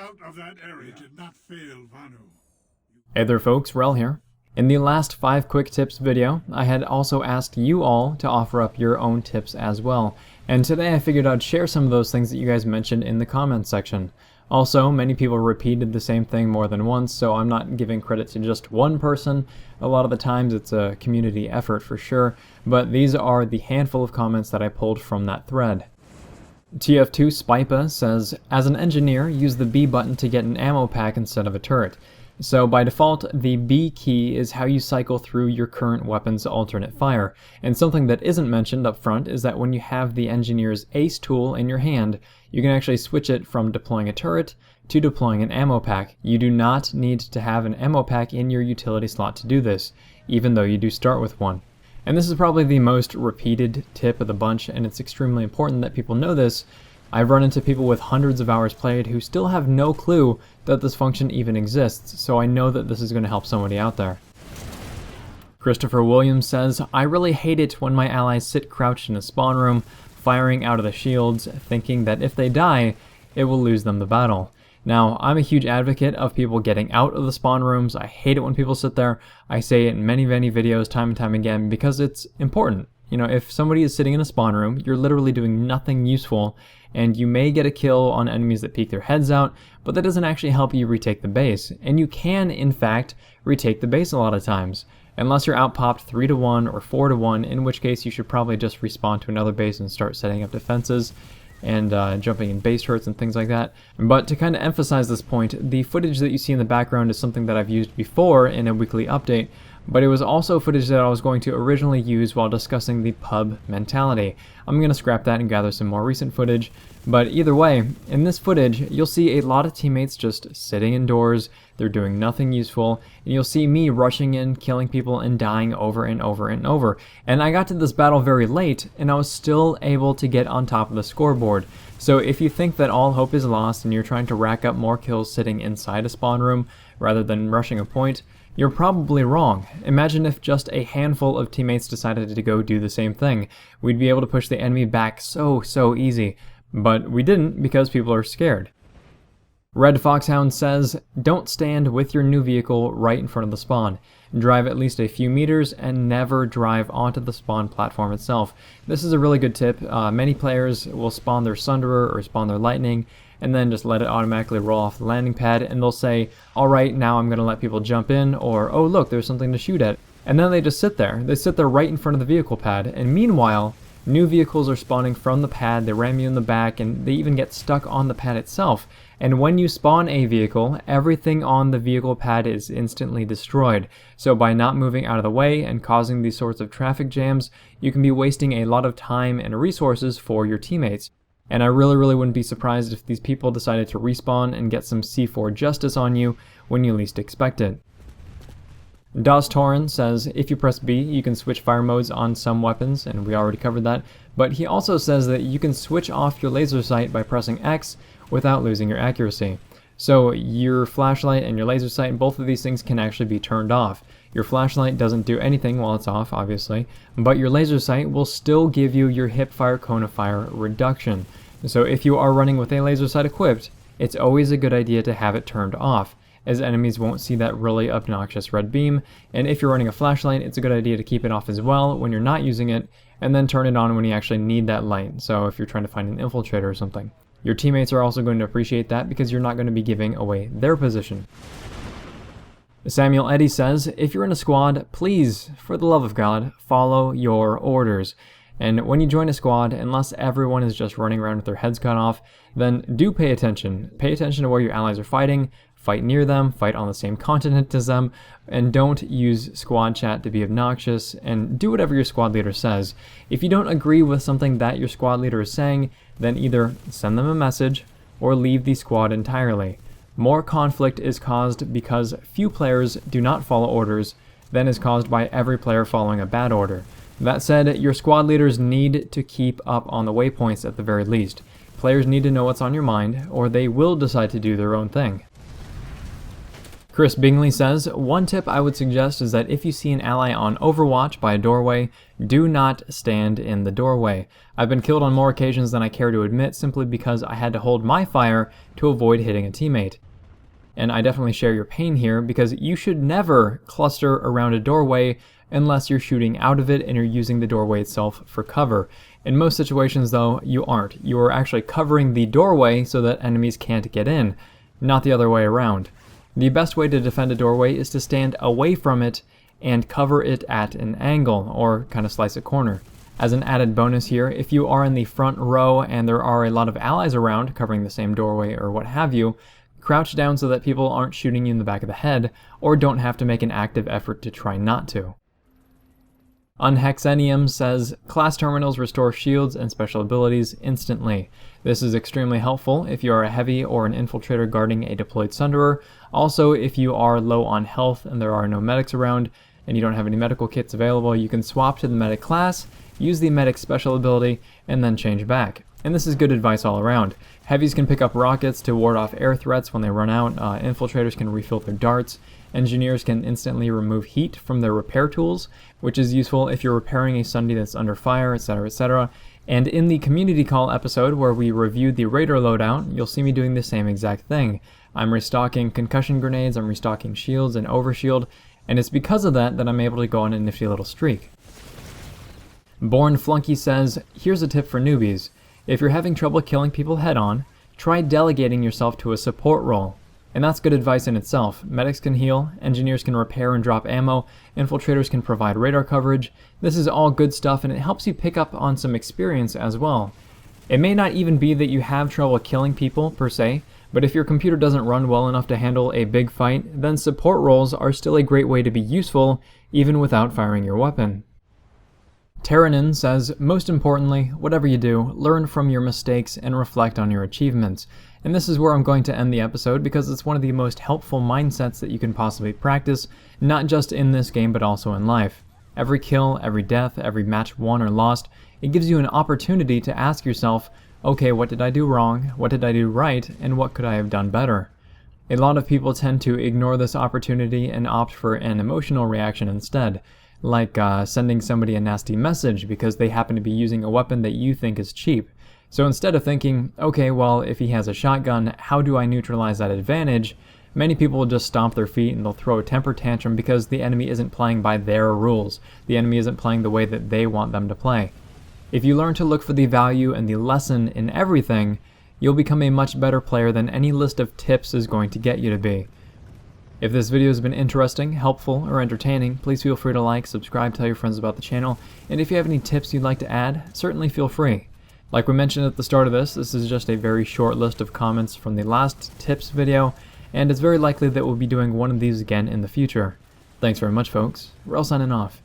out of that area did not fail, Vanu. Hey there folks, Wrel here. In the last 5 quick tips video, I had also asked you all to offer up your own tips as well. And today I figured I'd share some of those things that you guys mentioned in the comments section. Also, many people repeated the same thing more than once, so I'm not giving credit to just one person. A lot of the times it's a community effort for sure, but these are the handful of comments that I pulled from that thread. TF2 Spipa says, as an engineer, use the B button to get an ammo pack instead of a turret. So by default, the B key is how you cycle through your current weapon's alternate fire. And something that isn't mentioned up front is that when you have the engineer's ace tool in your hand, you can actually switch it from deploying a turret to deploying an ammo pack. You do not need to have an ammo pack in your utility slot to do this, even though you do start with one. And this is probably the most repeated tip of the bunch, and it's extremely important that people know this. I've run into people with hundreds of hours played who still have no clue that this function even exists, so I know that this is going to help somebody out there. Christopher Williams says, I really hate it when my allies sit crouched in a spawn room, firing out of the shields, thinking that if they die, it will lose them the battle. Now, I'm a huge advocate of people getting out of the spawn rooms. I hate it when people sit there. I say it in many videos time and time again because it's important. You know, if somebody is sitting in a spawn room, you're literally doing nothing useful, and you may get a kill on enemies that peek their heads out, but that doesn't actually help you retake the base. And you can, in fact, retake the base a lot of times. Unless you're outpopped 3-1 or 4-1, in which case you should probably just respawn to another base and start setting up defenses and jumping in base turrets and things like that. But to kind of emphasize this point, the footage that you see in the background is something that I've used before in a weekly update, but it was also footage that I was going to originally use while discussing the pub mentality. I'm going to scrap that and gather some more recent footage, but either way, in this footage, you'll see a lot of teammates just sitting indoors, they're doing nothing useful, and you'll see me rushing in, killing people, and dying over and over and over. And I got to this battle very late, and I was still able to get on top of the scoreboard. So if you think that all hope is lost and you're trying to rack up more kills sitting inside a spawn room rather than rushing a point, you're probably wrong. Imagine if just a handful of teammates decided to go do the same thing. We'd be able to push the enemy back so easy. But we didn't because people are scared. Red Foxhound says, don't stand with your new vehicle right in front of the spawn. Drive at least a few meters and never drive onto the spawn platform itself. This is a really good tip. Many players will spawn their Sunderer or spawn their Lightning and then just let it automatically roll off the landing pad, and they'll say, alright, now I'm going to let people jump in, or oh look, there's something to shoot at. And then they just sit there. They sit there right in front of the vehicle pad, and meanwhile, new vehicles are spawning from the pad, they ram you in the back, and they even get stuck on the pad itself. And when you spawn a vehicle, everything on the vehicle pad is instantly destroyed. So by not moving out of the way and causing these sorts of traffic jams, you can be wasting a lot of time and resources for your teammates. And I really wouldn't be surprised if these people decided to respawn and get some C4 justice on you when you least expect it. Das Torin says, if you press B, you can switch fire modes on some weapons, and we already covered that, but he also says that you can switch off your laser sight by pressing X without losing your accuracy. So your flashlight and your laser sight, both of these things can actually be turned off. Your flashlight doesn't do anything while it's off, obviously, but your laser sight will still give you your hip fire cone of fire reduction. So if you are running with a laser sight equipped, it's always a good idea to have it turned off, as enemies won't see that really obnoxious red beam. And if you're running a flashlight, it's a good idea to keep it off as well when you're not using it, and then turn it on when you actually need that light. So if you're trying to find an infiltrator or something. Your teammates are also going to appreciate that because you're not going to be giving away their position. Samuel Eddy says, if you're in a squad, please, for the love of God, follow your orders. And when you join a squad, unless everyone is just running around with their heads cut off, then do pay attention. Pay attention to where your allies are fighting, fight near them, fight on the same continent as them, and don't use squad chat to be obnoxious, and do whatever your squad leader says. If you don't agree with something that your squad leader is saying, then either send them a message or leave the squad entirely. More conflict is caused because few players do not follow orders than is caused by every player following a bad order. That said, your squad leaders need to keep up on the waypoints at the very least. Players need to know what's on your mind, or they will decide to do their own thing. Chris Bingley says, one tip I would suggest is that if you see an ally on Overwatch by a doorway, do not stand in the doorway. I've been killed on more occasions than I care to admit simply because I had to hold my fire to avoid hitting a teammate. And I definitely share your pain here because you should never cluster around a doorway unless you're shooting out of it and you're using the doorway itself for cover. In most situations though, you aren't. You are actually covering the doorway so that enemies can't get in, not the other way around. The best way to defend a doorway is to stand away from it and cover it at an angle, or kind of slice a corner. As an added bonus here, if you are in the front row and there are a lot of allies around covering the same doorway or what have you, crouch down so that people aren't shooting you in the back of the head, or don't have to make an active effort to try not to. Unhexenium says, class terminals restore shields and special abilities instantly. This is extremely helpful if you are a heavy or an infiltrator guarding a deployed sunderer. Also, if you are low on health and there are no medics around and you don't have any medical kits available, you can swap to the medic class, use the medic special ability, and then change back. And this is good advice all around. Heavies can pick up rockets to ward off air threats when they run out, infiltrators can refill their darts, engineers can instantly remove heat from their repair tools, which is useful if you're repairing a Sunday that's under fire, etc, etc. And in the community call episode where we reviewed the Raider loadout, you'll see me doing the same exact thing. I'm restocking concussion grenades, I'm restocking shields and overshield, and it's because of that that I'm able to go on a nifty little streak. Born Flunky says, here's a tip for newbies. If you're having trouble killing people head on, try delegating yourself to a support role. And that's good advice in itself. Medics can heal, engineers can repair and drop ammo, infiltrators can provide radar coverage. This is all good stuff and it helps you pick up on some experience as well. It may not even be that you have trouble killing people per se, but if your computer doesn't run well enough to handle a big fight, then support roles are still a great way to be useful even without firing your weapon. Terranin says, most importantly, whatever you do, learn from your mistakes and reflect on your achievements. And this is where I'm going to end the episode because it's one of the most helpful mindsets that you can possibly practice, not just in this game but also in life. Every kill, every death, every match won or lost, it gives you an opportunity to ask yourself, okay, what did I do wrong, what did I do right, and what could I have done better? A lot of people tend to ignore this opportunity and opt for an emotional reaction instead, like sending somebody a nasty message because they happen to be using a weapon that you think is cheap. So instead of thinking, okay, well, if he has a shotgun, how do I neutralize that advantage? Many people will just stomp their feet and they'll throw a temper tantrum because the enemy isn't playing by their rules. The enemy isn't playing the way that they want them to play. If you learn to look for the value and the lesson in everything, you'll become a much better player than any list of tips is going to get you to be. If this video has been interesting, helpful, or entertaining, please feel free to like, subscribe, tell your friends about the channel, and if you have any tips you'd like to add, certainly feel free. Like we mentioned at the start of this is just a very short list of comments from the last tips video, and it's very likely that we'll be doing one of these again in the future. Thanks very much, folks. Wrel signing off.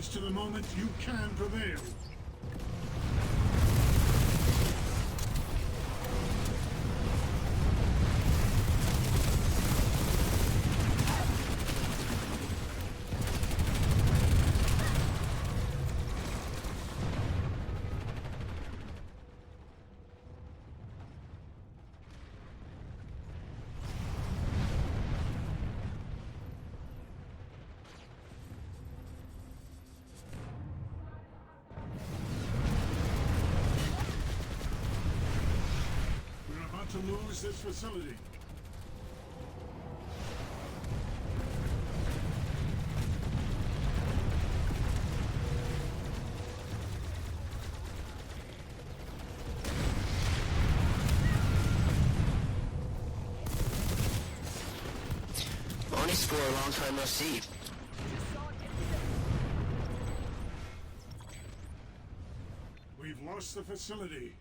rise to the moment you can prevail. To lose this facility. Only score a long time no see. We've lost the facility.